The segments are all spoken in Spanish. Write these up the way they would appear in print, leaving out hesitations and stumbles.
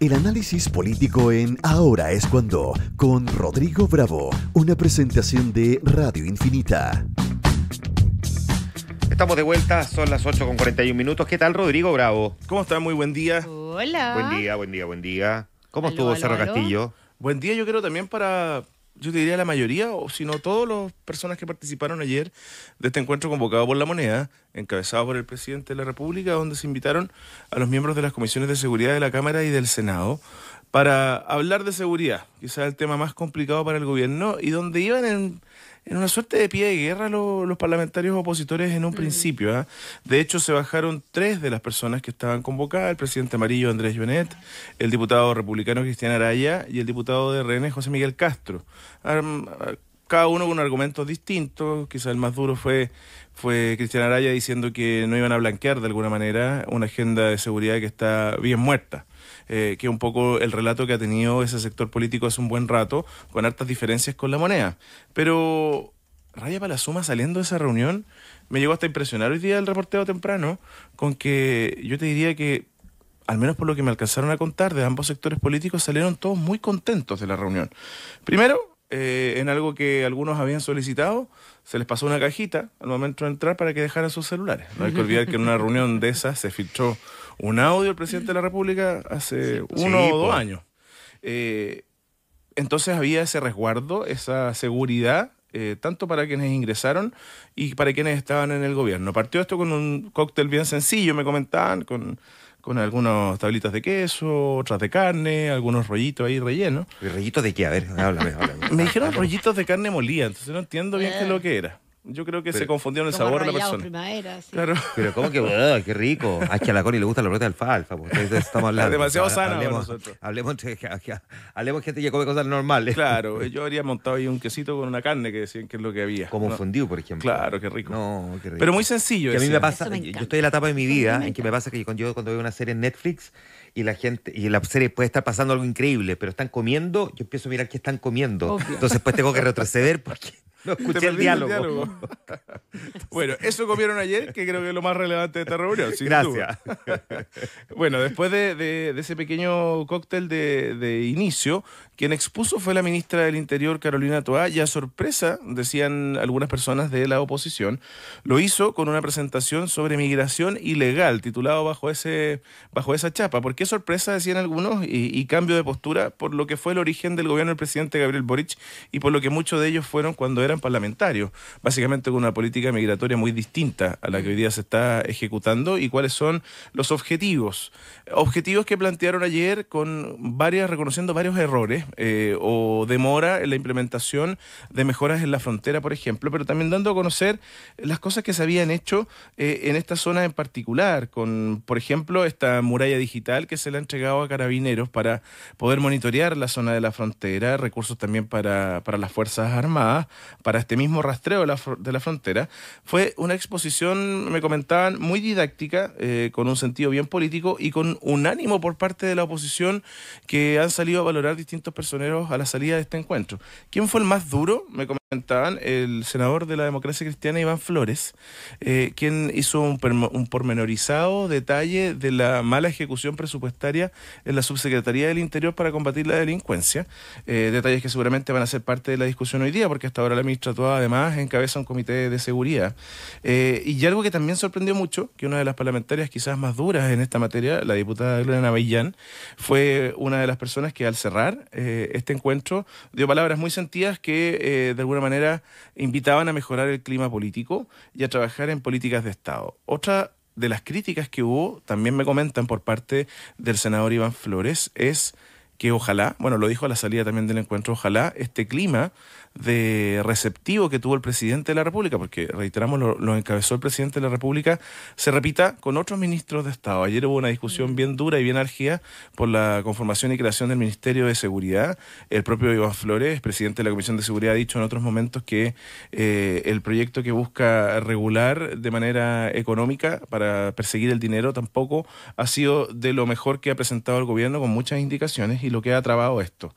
El análisis político en Ahora es Cuando, con Rodrigo Bravo, una presentación de Radio Infinita. Estamos de vuelta, son las 8:41. ¿Qué tal, Rodrigo Bravo? ¿Cómo está? Muy buen día. Hola. Buen día. ¿Cómo Aló, estuvo aló, Cerro aló. Castillo? Buen día, yo creo también para, yo te diría la mayoría, o si no todas las personas que participaron ayer de este encuentro convocado por La Moneda, encabezado por el presidente de la República, donde se invitaron a los miembros de las comisiones de seguridad de la Cámara y del Senado para hablar de seguridad, quizás el tema más complicado para el gobierno, y donde iban en una suerte de pie de guerra los parlamentarios opositores en un principio. ¿Ah? De hecho, se bajaron 3 de las personas que estaban convocadas: el presidente amarillo Andrés Jonet, el diputado republicano Cristian Araya y el diputado de RN José Miguel Castro. Cada uno con argumentos distintos. Quizás el más duro fue Cristian Araya, diciendo que no iban a blanquear de alguna manera una agenda de seguridad que está bien muerta. Que es un poco el relato que ha tenido ese sector político hace un buen rato, con hartas diferencias con La Moneda. Pero Raya Palazuma, saliendo de esa reunión, me llegó hasta impresionar hoy día el reporteo temprano, con que yo te diría que, al menos por lo que me alcanzaron a contar, de ambos sectores políticos salieron todos muy contentos de la reunión. Primero, en algo que algunos habían solicitado, se les pasó una cajita al momento de entrar para que dejaran sus celulares. No hay que olvidar que en una reunión de esas se filtró un audio del presidente de la República hace 1 o 2 años. Entonces había ese resguardo, esa seguridad, tanto para quienes ingresaron y para quienes estaban en el gobierno. Partió esto con un cóctel bien sencillo, me comentaban, con algunas tablitas de queso, otras de carne, algunos rollitos ahí rellenos. ¿Y rollitos de qué? A ver, háblame. Me dijeron rollitos de carne molida, entonces no entiendo bien qué es lo que era. Yo creo que se confundieron el sabor de la persona. Primavera, sí. Claro. Pero ¿cómo que? Qué rico. Es que a la Connie le gusta la rota de alfalfa. Pues, estamos hablando. Demasiado sana para nosotros. Hablemos gente que come cosas normales. Claro, yo habría montado ahí un quesito con una carne que decían que es lo que había. Como un ¿no? fondue, por ejemplo. Claro, qué rico. No, qué rico. Pero muy sencillo. Que a mí me pasa, Eso me yo encanta. estoy en la etapa de mi vida Me en que me encanta. pasa que cuando veo una serie en Netflix y la gente, y la serie puede estar pasando algo increíble, pero están comiendo, yo empiezo a mirar qué están comiendo. Obvio. Entonces pues tengo que retroceder porque no Te escuché el perdiste diálogo. Bueno, eso comieron ayer, que creo que es lo más relevante de esta reunión. Sin Gracias. duda. Bueno, después de ese pequeño cóctel de inicio, quien expuso fue la ministra del Interior, Carolina Toá, y a sorpresa, decían algunas personas de la oposición, lo hizo con una presentación sobre migración ilegal, titulado bajo esa chapa. ¿Por qué sorpresa? Decían algunos, y cambio de postura, por lo que fue el origen del gobierno del presidente Gabriel Boric y por lo que muchos de ellos fueron cuando eran parlamentarios, básicamente con una política migratoria muy distinta a la que hoy día se está ejecutando. ¿Y cuáles son los objetivos? Objetivos que plantearon ayer reconociendo varios errores o demora en la implementación de mejoras en la frontera, por ejemplo, pero también dando a conocer las cosas que se habían hecho en esta zona en particular, con, por ejemplo, esta muralla digital que se le ha entregado a Carabineros para poder monitorear la zona de la frontera, recursos también para las Fuerzas Armadas, para este mismo rastreo de la frontera. Fue una exposición, me comentaban, muy didáctica, con un sentido bien político y con un ánimo por parte de la oposición que han salido a valorar distintos personeros a la salida de este encuentro. ¿Quién fue el más duro? Me comentaban el senador de la Democracia Cristiana, Iván Flores, quien hizo un pormenorizado detalle de la mala ejecución presupuestaria en la Subsecretaría del Interior para combatir la delincuencia. Detalles que seguramente van a ser parte de la discusión hoy día, porque hasta ahora la ministra Toá además encabeza un comité de seguridad. Y algo que también sorprendió mucho, que una de las parlamentarias quizás más duras en esta materia, la diputada Gloria Navillán, fue una de las personas que al cerrar este encuentro dio palabras muy sentidas que de alguna manera invitaban a mejorar el clima político y a trabajar en políticas de Estado. Otra de las críticas que hubo, también me comentan por parte del senador Iván Flores, es que ojalá, bueno, lo dijo a la salida también del encuentro, ojalá este clima de receptivo que tuvo el presidente de la República, porque reiteramos, lo encabezó el presidente de la República, se repita con otros ministros de Estado. Ayer hubo una discusión bien dura y bien álgida por la conformación y creación del Ministerio de Seguridad. El propio Iván Flores, presidente de la Comisión de Seguridad, ha dicho en otros momentos que el proyecto que busca regular de manera económica para perseguir el dinero tampoco ha sido de lo mejor que ha presentado el gobierno, con muchas indicaciones, y lo que ha trabado esto.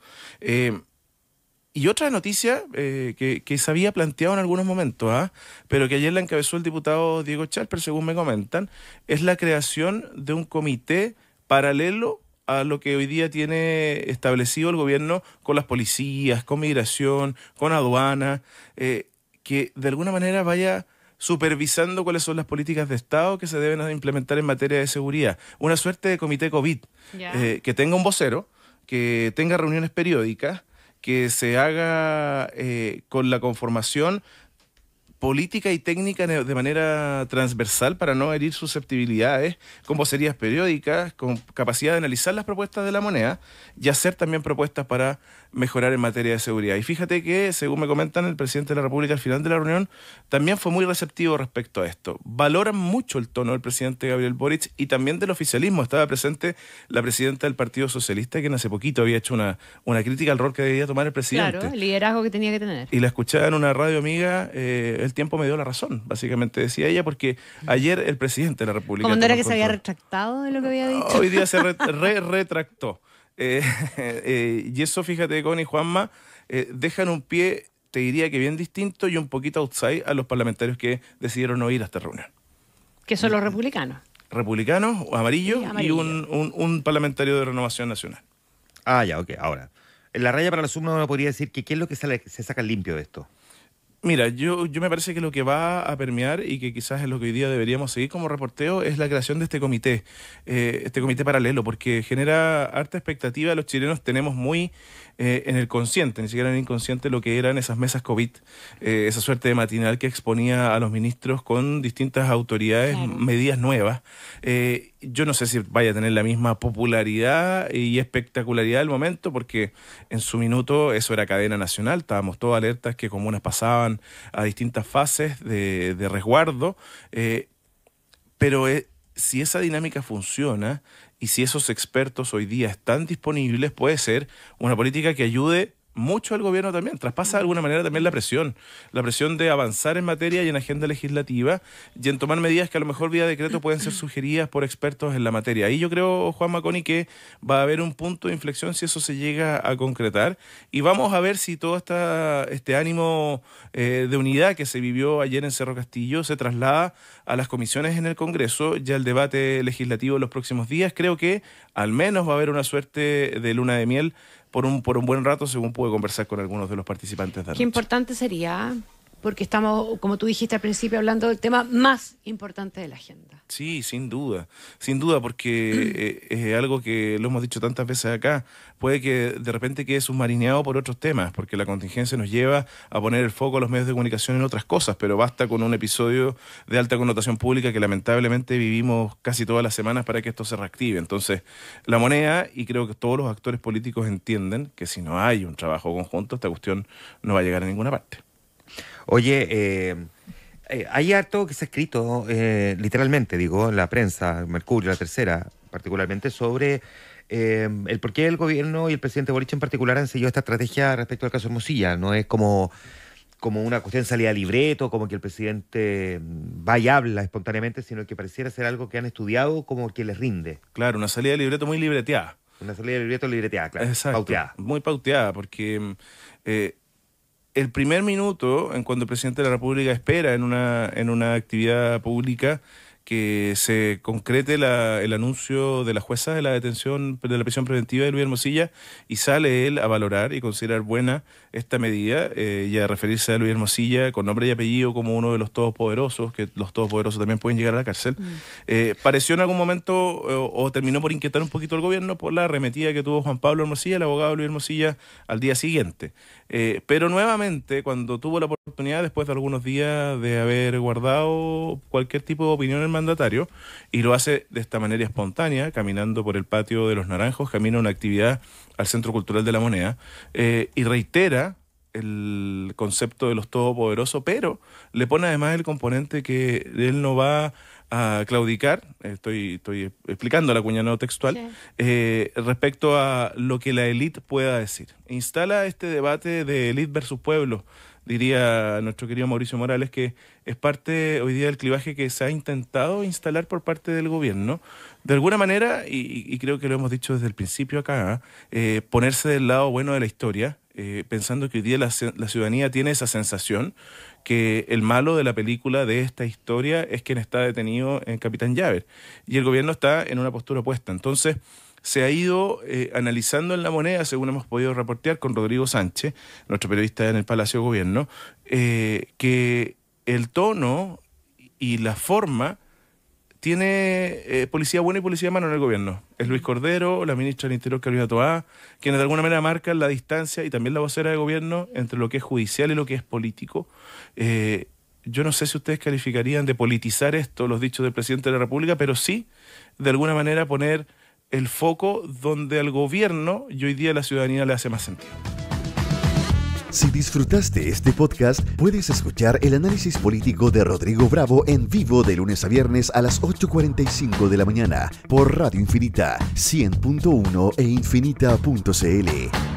Y otra noticia que se había planteado en algunos momentos, pero que ayer la encabezó el diputado Diego Chalper, según me comentan, es la creación de un comité paralelo a lo que hoy día tiene establecido el gobierno con las policías, con migración, con aduana, que de alguna manera vaya supervisando cuáles son las políticas de Estado que se deben implementar en materia de seguridad. Una suerte de comité COVID, que tenga un vocero, que tenga reuniones periódicas, que se haga con la conformación política y técnica de manera transversal para no herir susceptibilidades, con vocerías periódicas, con capacidad de analizar las propuestas de la moneda y hacer también propuestas para mejorar en materia de seguridad. Y fíjate que, según me comentan, el presidente de la República al final de la reunión también fue muy receptivo respecto a esto. Valoran mucho el tono del presidente Gabriel Boric y también del oficialismo. Estaba presente la presidenta del Partido Socialista, quien hace poquito había hecho una crítica al rol que debía tomar el presidente. Claro, el liderazgo que tenía que tener. Y la escuchaba en una radio amiga, el tiempo me dio la razón, básicamente decía ella, porque ayer el presidente de la República... ¿Cómo no era que se había retractado de lo que había dicho? Hoy día se retractó. Y eso, fíjate, Connie y Juanma, dejan un pie, te diría que bien distinto y un poquito outside a los parlamentarios que decidieron no ir a esta reunión. Que son los republicanos. Republicanos, amarillos, sí, amarillo. Y un parlamentario de Renovación Nacional. Ah, ya, ok. Ahora, en la raya para la suma uno podría decir que ¿qué es lo que se saca limpio de esto? Mira, yo me parece que lo que va a permear y que quizás es lo que hoy día deberíamos seguir como reporteo es la creación de este comité paralelo, porque genera harta expectativa. Los chilenos tenemos muy en el consciente, ni siquiera en el inconsciente, lo que eran esas mesas COVID, esa suerte de matinal que exponía a los ministros con distintas autoridades, claro, medidas nuevas. Yo no sé si vaya a tener la misma popularidad y espectacularidad del momento, porque en su minuto eso era cadena nacional, estábamos todos alertas que comunas pasaban a distintas fases de resguardo, pero si esa dinámica funciona y si esos expertos hoy día están disponibles, puede ser una política que ayude mucho al gobierno también, traspasa de alguna manera también la presión de avanzar en materia y en agenda legislativa y en tomar medidas que a lo mejor vía decreto pueden ser sugeridas por expertos en la materia. Ahí yo creo, Juan Maconi, que va a haber un punto de inflexión si eso se llega a concretar y vamos a ver si todo este ánimo de unidad que se vivió ayer en Cerro Castillo se traslada a las comisiones en el Congreso y al debate legislativo en los próximos días. Creo que al menos va a haber una suerte de luna de miel por un buen rato, según pude conversar con algunos de los participantes de anoche. Qué importante sería, porque estamos, como tú dijiste al principio, hablando del tema más importante de la agenda. Sí, sin duda, porque es algo que lo hemos dicho tantas veces acá, puede que de repente quede submarineado por otros temas, porque la contingencia nos lleva a poner el foco a los medios de comunicación en otras cosas, pero basta con un episodio de alta connotación pública que lamentablemente vivimos casi todas las semanas para que esto se reactive. Entonces, la moneda, y creo que todos los actores políticos entienden que si no hay un trabajo conjunto, esta cuestión no va a llegar a ninguna parte. Oye, hay harto que se ha escrito, literalmente, digo, en la prensa, Mercurio, La Tercera, particularmente, sobre el por qué el gobierno y el presidente Boric en particular han seguido esta estrategia respecto al caso Hermosilla. No es como una cuestión de salida de libreto, como que el presidente va y habla espontáneamente, sino que pareciera ser algo que han estudiado como que les rinde. Claro, una salida de libreto muy libreteada. Una salida de libreto libreteada, claro. Exacto, pauteada. muy pauteada, porque... el primer minuto, en cuando el presidente de la República espera en una actividad pública que se concrete el anuncio de la jueza de la detención, de la prisión preventiva de Luis Hermosilla, y sale él a valorar y considerar buena esta medida y a referirse a Luis Hermosilla con nombre y apellido como uno de los todopoderosos, que los todopoderosos también pueden llegar a la cárcel. Pareció en algún momento o terminó por inquietar un poquito al gobierno por la arremetida que tuvo Juan Pablo Hermosilla, el abogado Luis Hermosilla, al día siguiente. Pero nuevamente, cuando tuvo la oportunidad, después de algunos días de haber guardado cualquier tipo de opinión en el mandatario, y lo hace de esta manera espontánea, caminando por el patio de Los Naranjos, camina a una actividad al Centro Cultural de la Moneda, y reitera el concepto de los todopoderosos, pero le pone además el componente que él no va a claudicar, estoy explicando la cuña no textual, sí, respecto a lo que la élite pueda decir. Instala este debate de élite versus pueblo, diría nuestro querido Mauricio Morales, que es parte hoy día del clivaje que se ha intentado instalar por parte del gobierno. De alguna manera, y creo que lo hemos dicho desde el principio acá, ponerse del lado bueno de la historia, pensando que hoy día la ciudadanía tiene esa sensación que el malo de la película de esta historia es quien está detenido en Capitán Llaver, y el gobierno está en una postura opuesta. Entonces, se ha ido analizando en La Moneda, según hemos podido reportear con Rodrigo Sánchez, nuestro periodista en el Palacio de Gobierno, que el tono y la forma tiene policía buena y policía mala en el gobierno. Es Luis Cordero, la ministra del Interior Carolina Toá, quienes de alguna manera marcan la distancia, y también la vocera de gobierno, entre lo que es judicial y lo que es político. Yo no sé si ustedes calificarían de politizar esto, los dichos del presidente de la República, pero sí, de alguna manera, poner el foco donde al gobierno y hoy día a la ciudadanía le hace más sentido. Si disfrutaste este podcast, puedes escuchar el análisis político de Rodrigo Bravo en vivo de lunes a viernes a las 8:45 de la mañana por Radio Infinita 100.1 e infinita.cl.